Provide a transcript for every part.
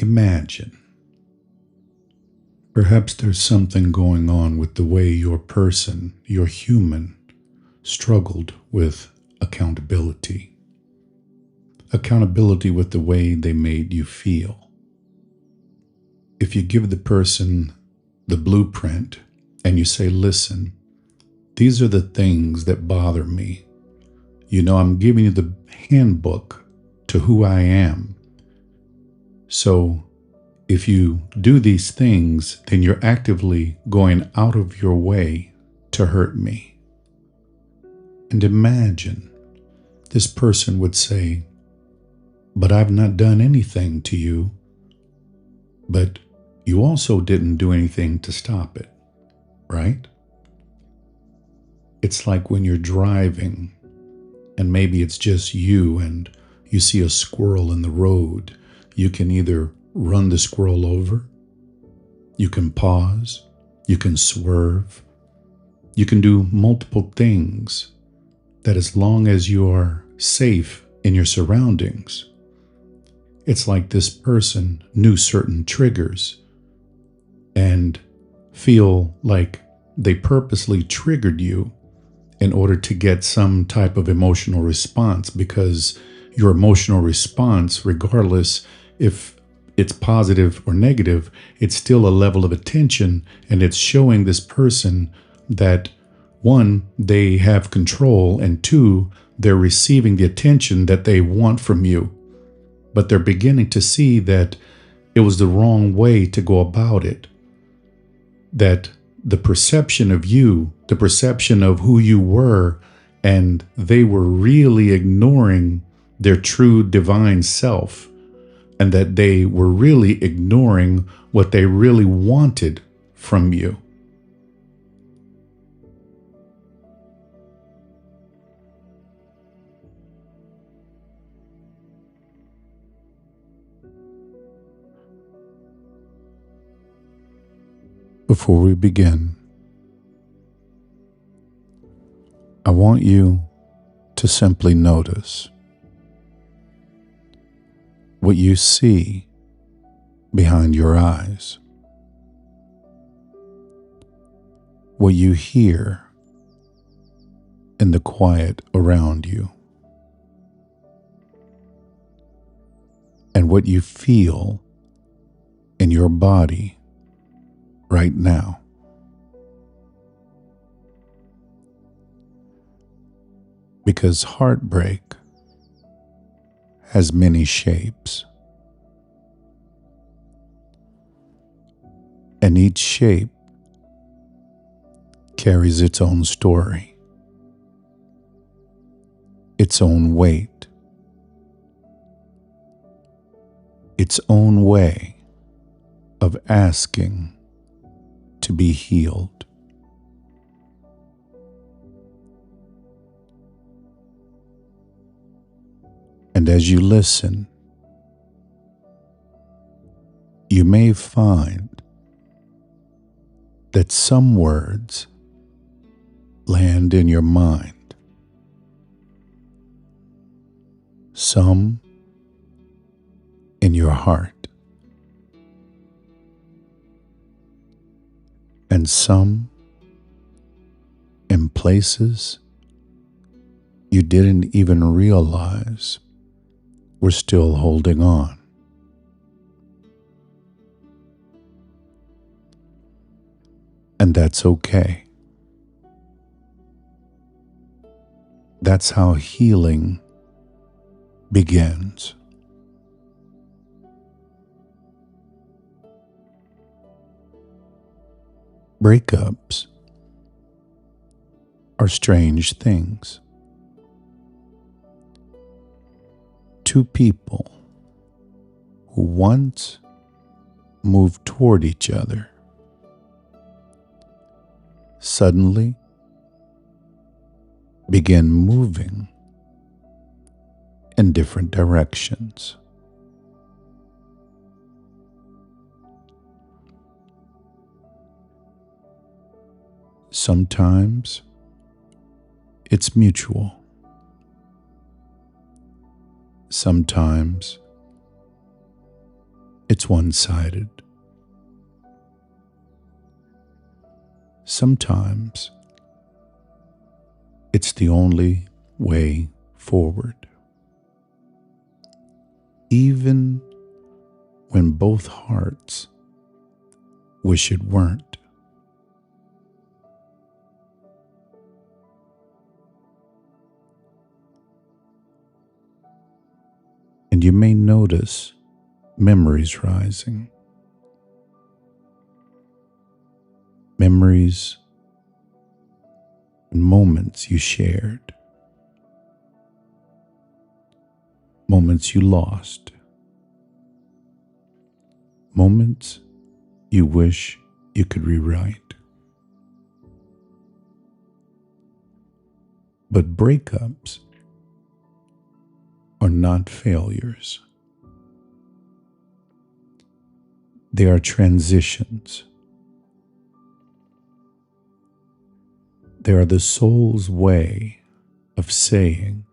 Imagine. Perhaps there's something going on with the way your person, your human, struggled with accountability. Accountability with the way they made you feel. If you give the person the blueprint and you say, listen, these are the things that bother me. You know, I'm giving you the handbook to who I am. So if you do these things, then you're actively going out of your way to hurt me. And imagine this person would say, but I've not done anything to you, but you also didn't do anything to stop it, right? It's like when you're driving and maybe it's just you and you see a squirrel in the road. You can either run the squirrel over, you can pause, you can swerve, you can do multiple things that as long as you are safe in your surroundings. It's like this person knew certain triggers and feel like they purposely triggered you in order to get some type of emotional response, because your emotional response, regardless if it's positive or negative, it's still a level of attention, and it's showing this person that one, they have control, and two, they're receiving the attention that they want from you. But they're beginning to see that it was the wrong way to go about it. That the perception of you, the perception of who you were, and they were really ignoring their true divine self, and that they were really ignoring what they really wanted from you. Before we begin, I want you to simply notice what you see behind your eyes, what you hear in the quiet around you, and what you feel in your body right now. Because heartbreak has many shapes, and each shape carries its own story, its own weight, its own way of asking to be healed. And as you listen, you may find that some words land in your mind, some in your heart, and some in places you didn't even realize were still holding on. And that's okay. That's how healing begins. Breakups are strange things. Two people who once moved toward each other suddenly begin moving in different directions. Sometimes it's mutual. Sometimes it's one-sided. Sometimes it's the only way forward. Even when both hearts wish it weren't. And you may notice memories rising. Memories and moments you shared. Moments you lost. Moments you wish you could rewrite. But breakups are not failures. They are transitions. They are the soul's way of saying,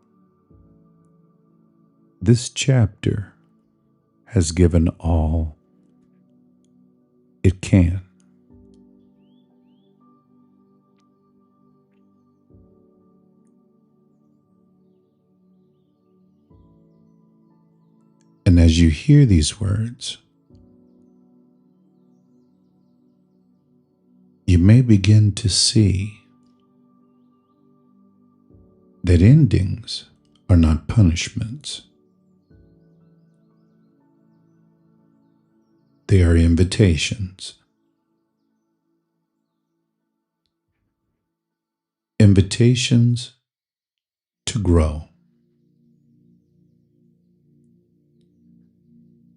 this chapter has given all it can. And as you hear these words, you may begin to see that endings are not punishments. They are invitations. Invitations to grow,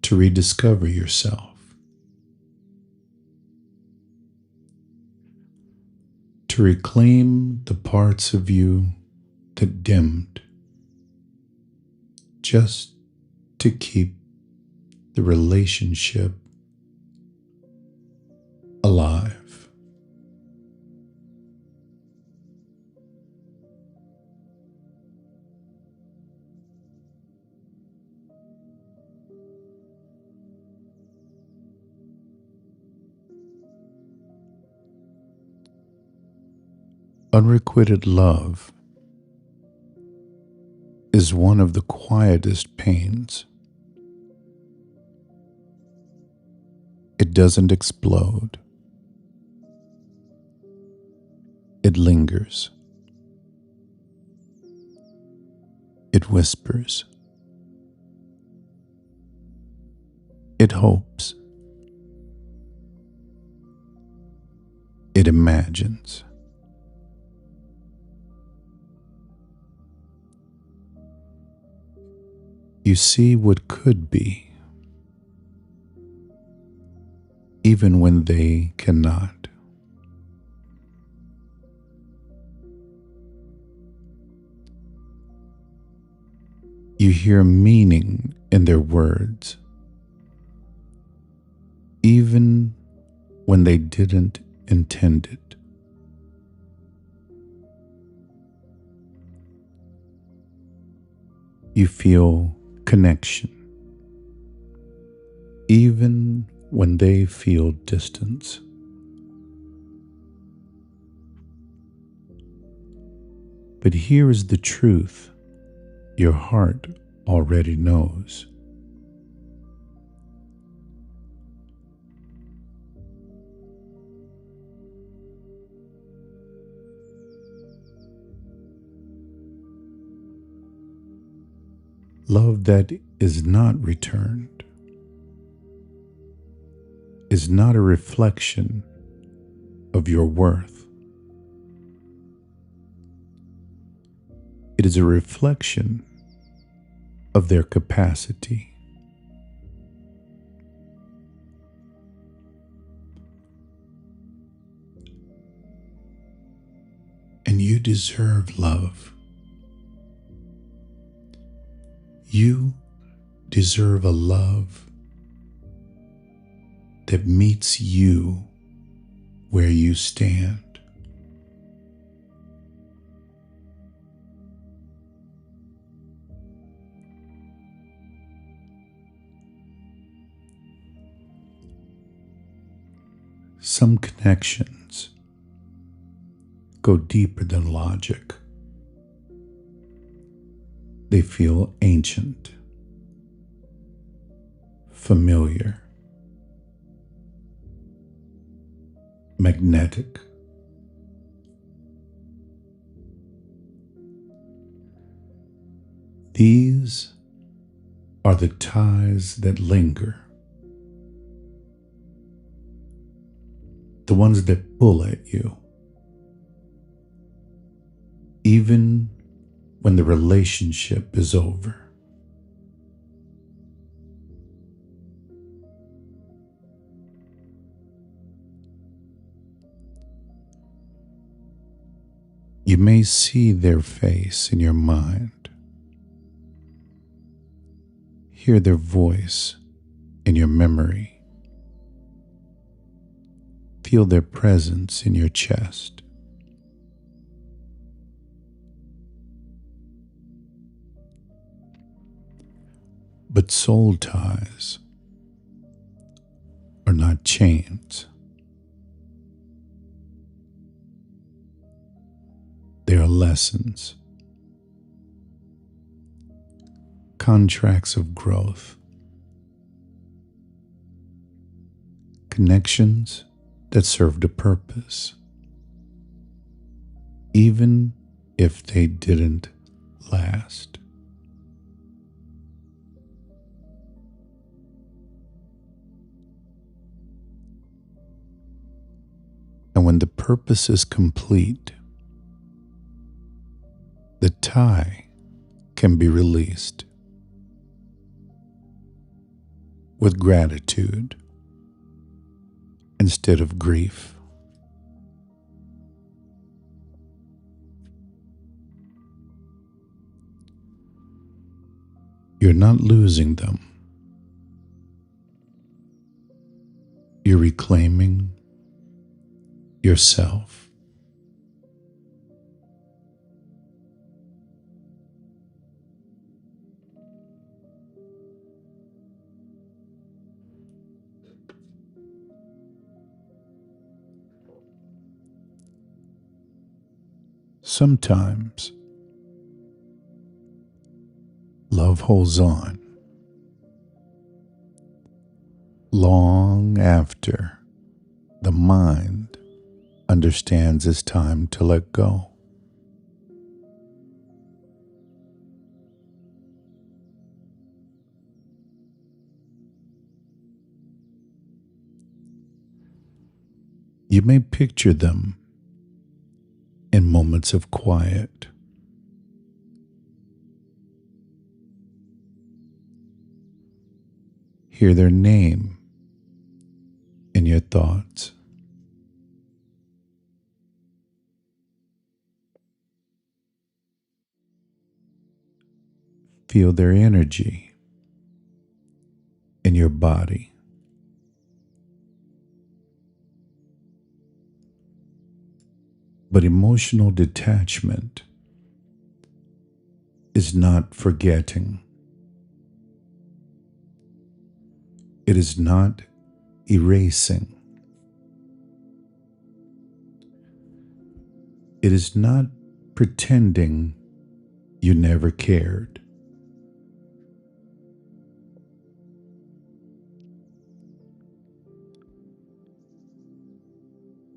to rediscover yourself, to reclaim the parts of you that dimmed, just to keep the relationship alive. Unrequited love is one of the quietest pains. It doesn't explode. It lingers. It whispers. It hopes. It imagines. You see what could be, even when they cannot. You hear meaning in their words, even when they didn't intend it. You feel connection, even when they feel distance. But here is the truth your heart already knows. Love that is not returned is not a reflection of your worth. It is a reflection of their capacity. And you deserve love. You deserve a love that meets you where you stand. Some connections go deeper than logic. They feel ancient, familiar, magnetic. These are the ties that linger, the ones that pull at you, even when the relationship is over. You may see their face in your mind, hear their voice in your memory, feel their presence in your chest. But soul ties are not chains. They are lessons, contracts of growth, connections that served a purpose, even if they didn't last. And when the purpose is complete, the tie can be released with gratitude instead of grief. You're not losing them. You're reclaiming yourself. Sometimes love holds on long after the mind understands it's time to let go. You may picture them in moments of quiet, hear their name in your thoughts. Feel their energy in your body. But emotional detachment is not forgetting. It is not erasing. It is not pretending you never cared.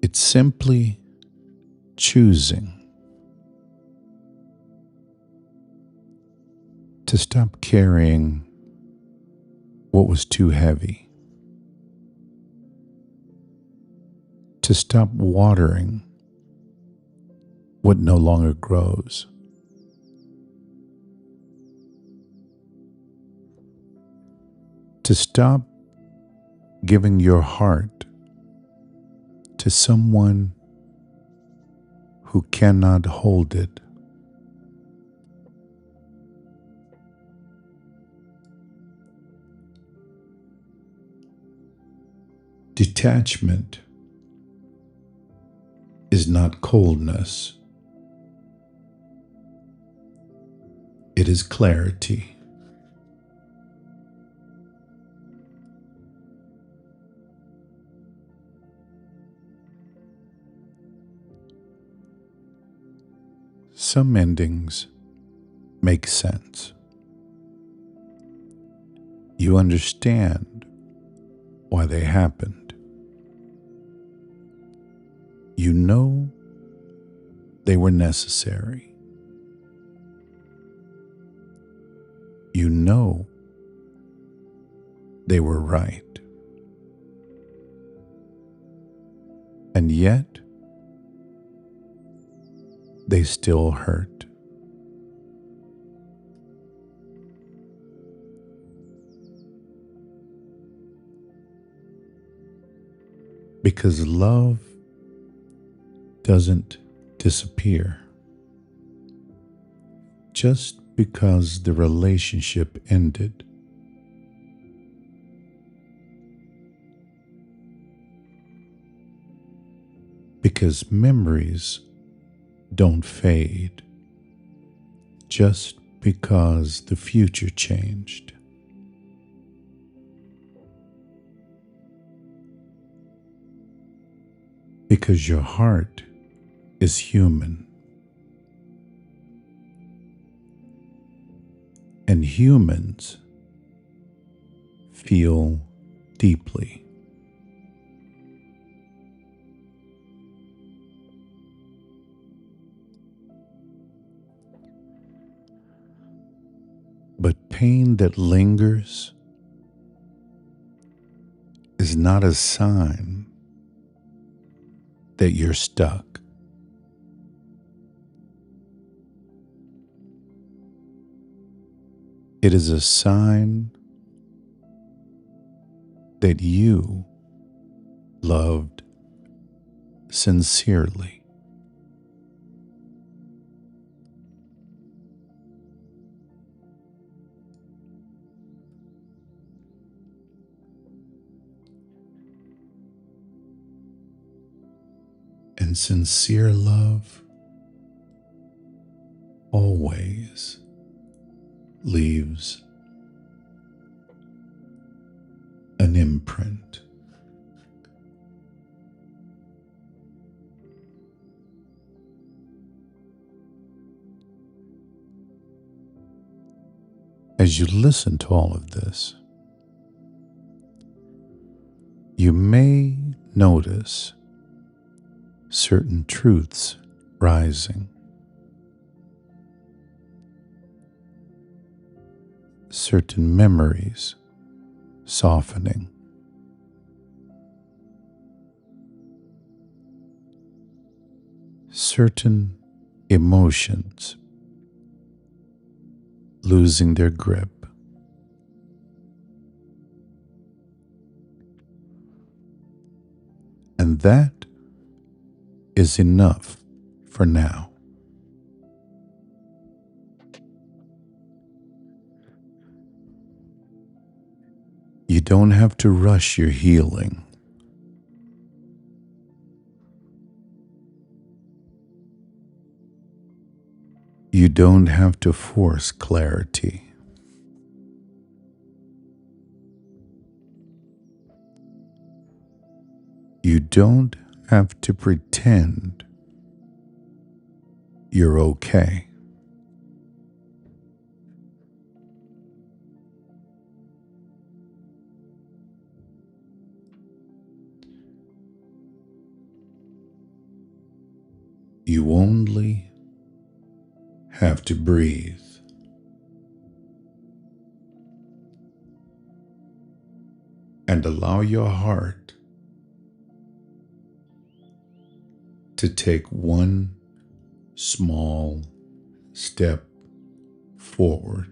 It's simply choosing to stop carrying what was too heavy, to stop watering what no longer grows, to stop giving your heart to someone who cannot hold it. Detachment is not coldness. It is clarity. some endings make sense. You understand why they happened. You know they were necessary. You know they were right. And yet, they still hurt. Because love doesn't disappear just because the relationship ended. Because memories don't fade just because the future changed. Because your heart is human. And humans feel deeply. But pain that lingers is not a sign that you're stuck. It is a sign that you loved sincerely. And sincere love always leaves an imprint. As you listen to all of this, you may notice certain truths rising, certain memories softening, certain emotions losing their grip. And that is enough for now. You don't have to rush your healing. You don't have to force clarity. You don't have to pretend you're okay. You only have to breathe. And allow your heart to take one small step forward.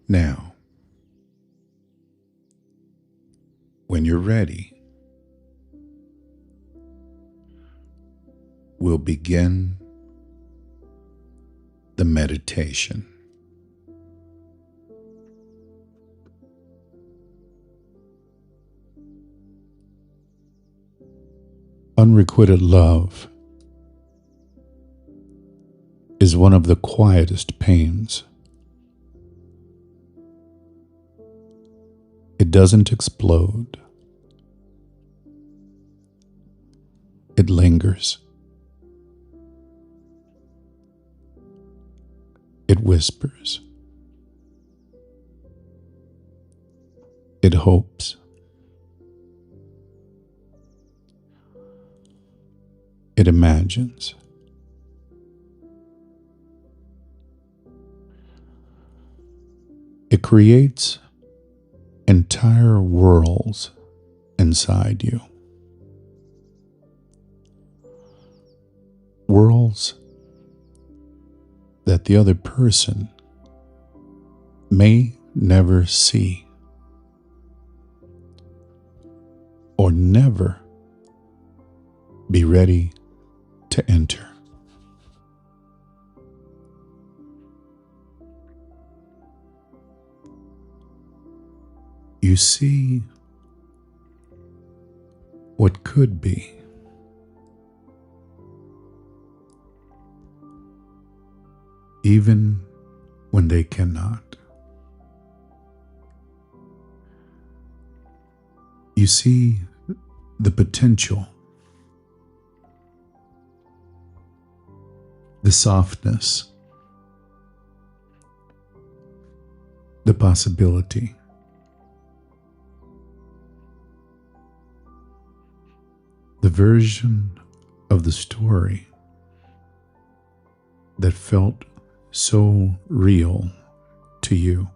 Now, when you're ready, we'll begin the meditation. Unrequited love is one of the quietest pains. It doesn't explode. It lingers. It whispers. It hopes. It imagines. It creates entire worlds inside you. Worlds that the other person may never see or never be ready to enter. You see what could be. Even when they cannot. You see the potential, the softness, the possibility. The version of the story that felt so real to you.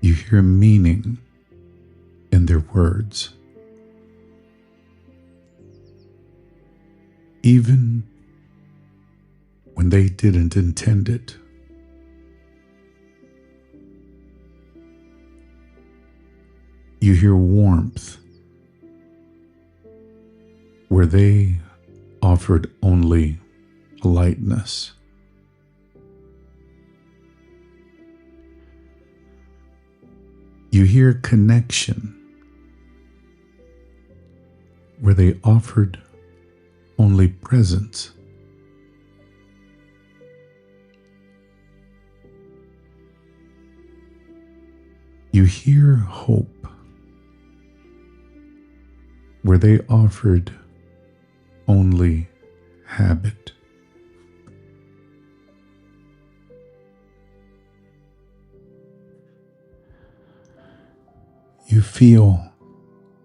You hear meaning in their words, even when they didn't intend it. You hear warmth where they offered only lightness. You hear connection where they offered only presence. You hear hope where they offered only habit. You feel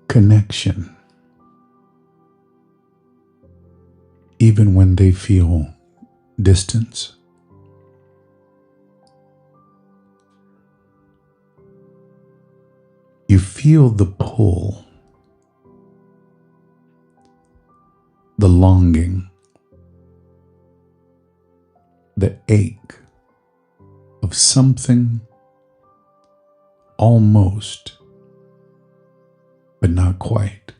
connection even when they feel distance. You feel the pull, the longing, the ache of something almost, but not quite.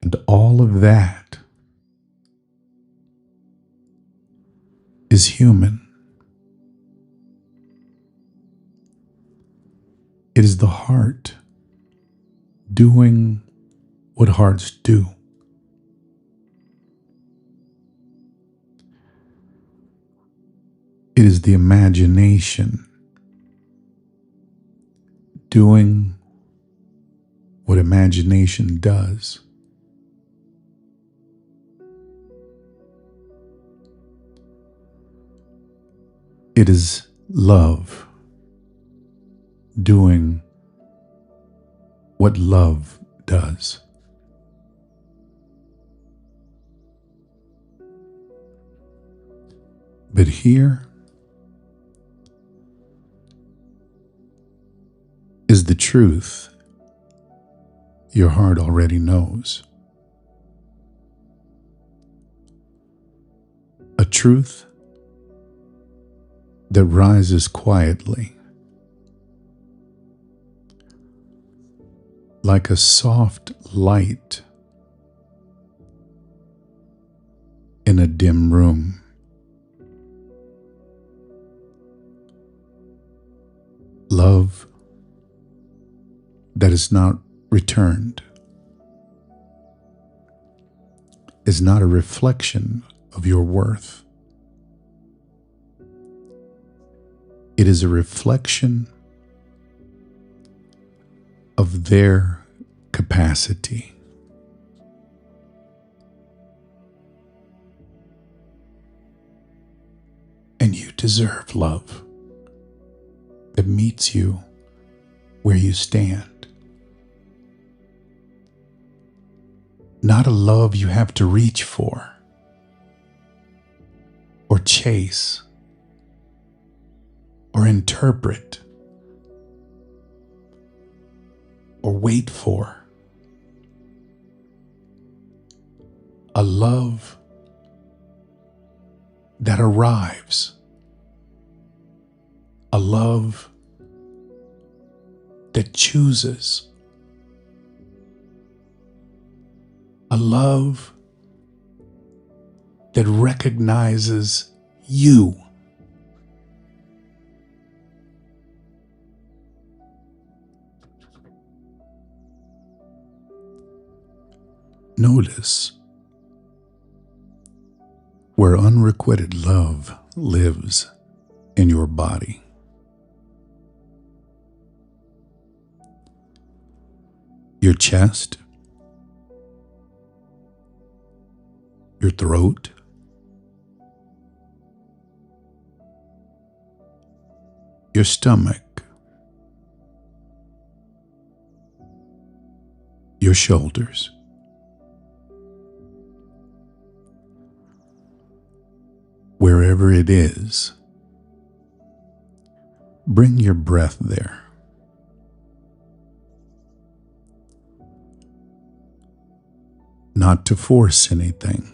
And all of that is human. It is the heart doing what hearts do. It is the imagination doing what imagination does. It is love doing what love does. But here is the truth your heart already knows. A truth that rises quietly, like a soft light in a dim room. love that is not returned is not a reflection of your worth. It is a reflection of their capacity. And you deserve love that meets you where you stand. Not a love you have to reach for or chase or interpret or wait for. A love that arrives. A love that chooses. A love that recognizes you. Notice where unrequited love lives in your body. Your chest, your throat, your stomach, your shoulders, wherever it is, bring your breath there. Not to force anything.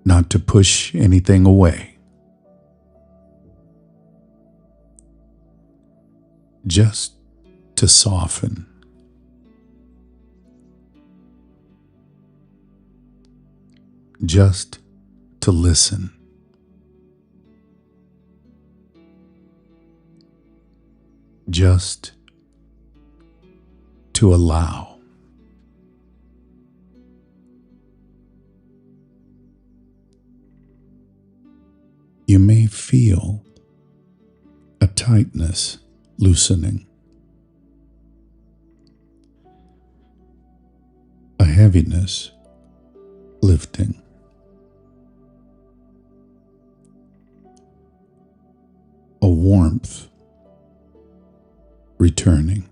Not to push anything away. Just to soften. Just to listen. Just to allow. You may feel a tightness loosening, a heaviness lifting, a warmth returning.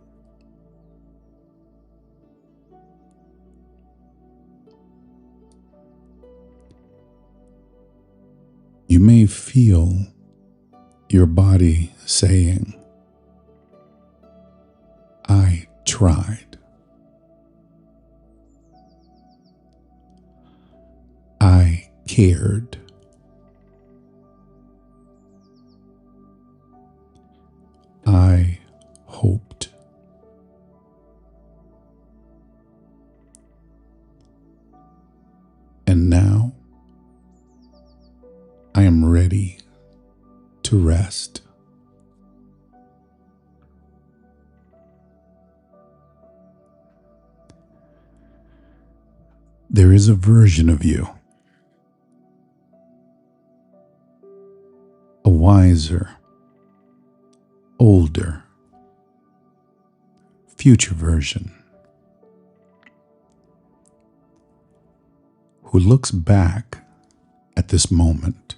You may feel your body saying, I tried. I cared. I hoped. And now I am ready to rest. There is a version of you, a wiser, older, future version, who looks back at this moment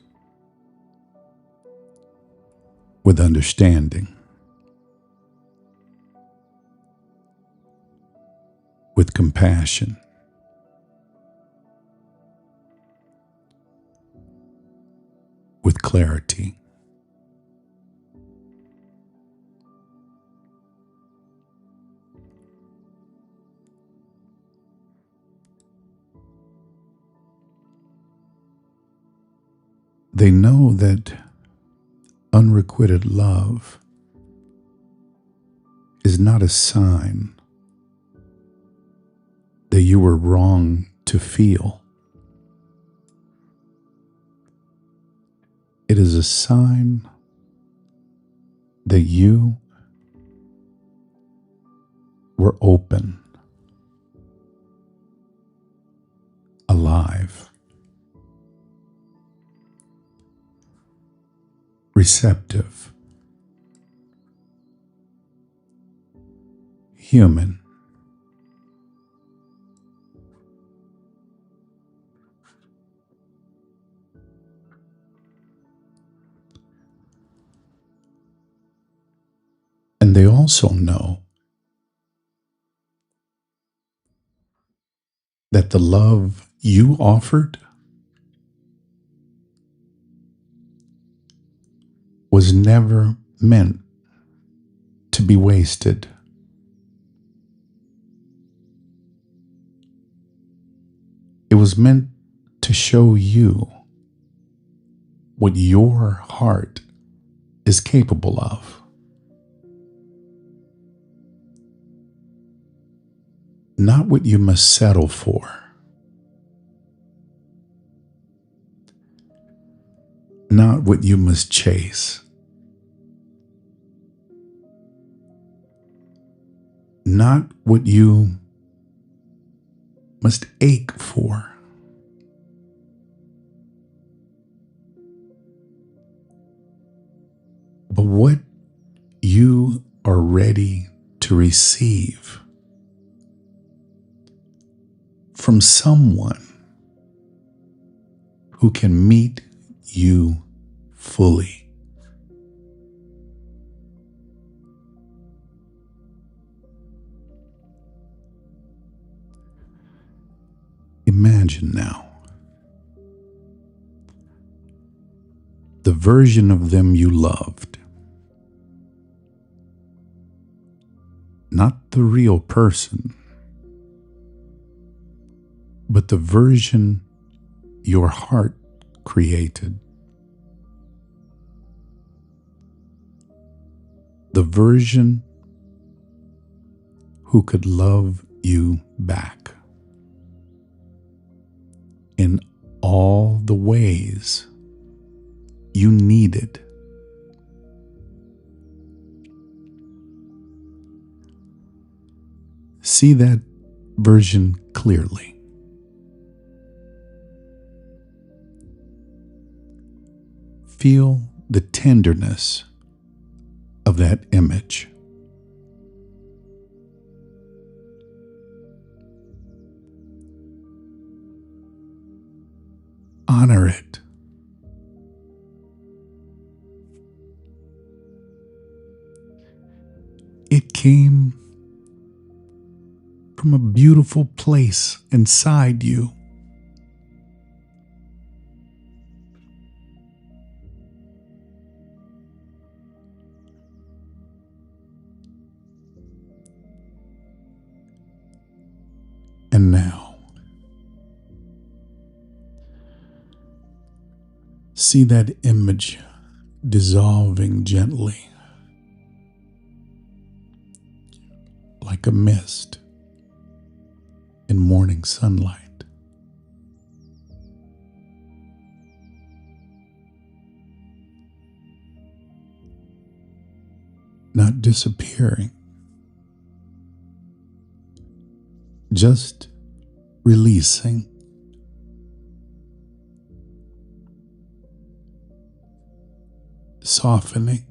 with understanding, with compassion, with clarity. They know that unrequited love is not a sign that you were wrong to feel. It is a sign that you were open, alive, receptive, human. And they also know that the love you offered was never meant to be wasted. It was meant to show you what your heart is capable of. Not what you must settle for. Not what you must chase. Not what you must ache for. But what you are ready to receive from someone who can meet you fully. Imagine now the version of them you loved, not the real person, but the version your heart created. The version who could love you back in all the ways you needed. See that version clearly. Feel the tenderness of that image. Honor it. It came from a beautiful place inside you. And now, see that image dissolving gently, like a mist in morning sunlight. Not disappearing, just releasing. Softening.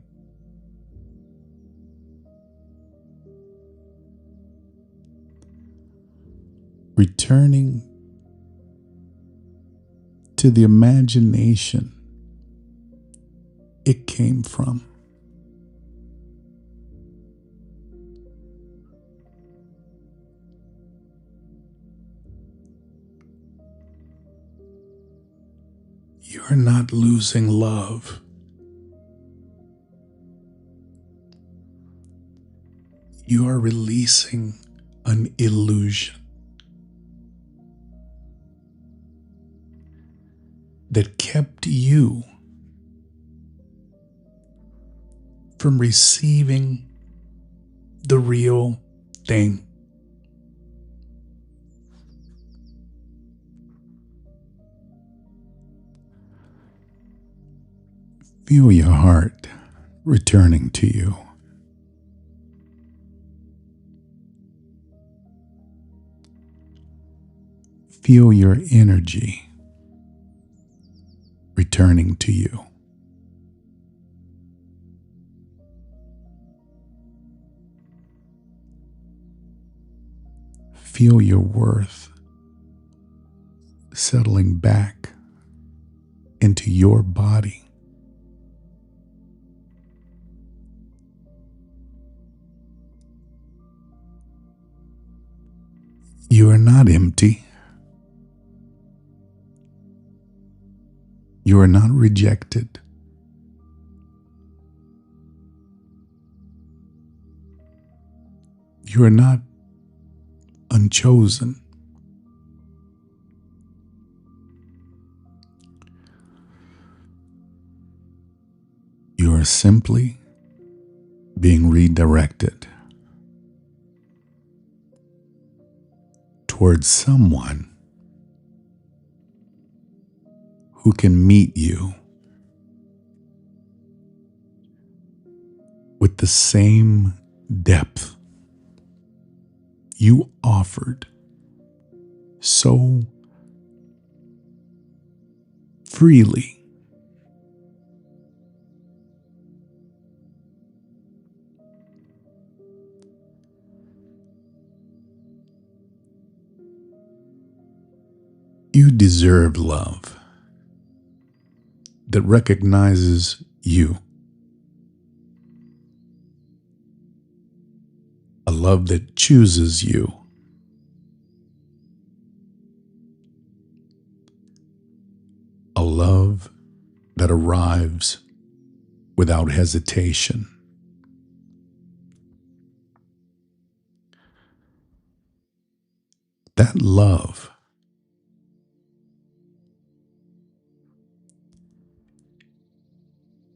Returning to the imagination it came from. You're not losing love. You are releasing an illusion that kept you from receiving the real thing. Feel your heart returning to you. Feel your energy returning to you. Feel your worth settling back into your body. You are not empty. You are not rejected. You are not unchosen. You are simply being redirected towards someone who can meet you with the same depth you offered so freely. You deserve love that recognizes you, a love that chooses you, a love that arrives without hesitation. That love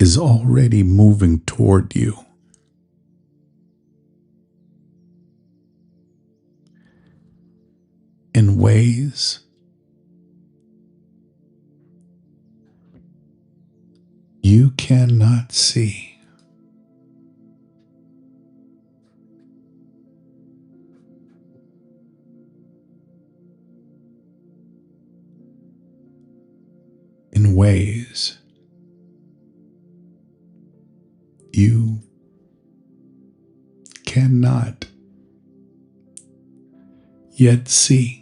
is already moving toward you. In ways you cannot see. In ways you cannot yet see.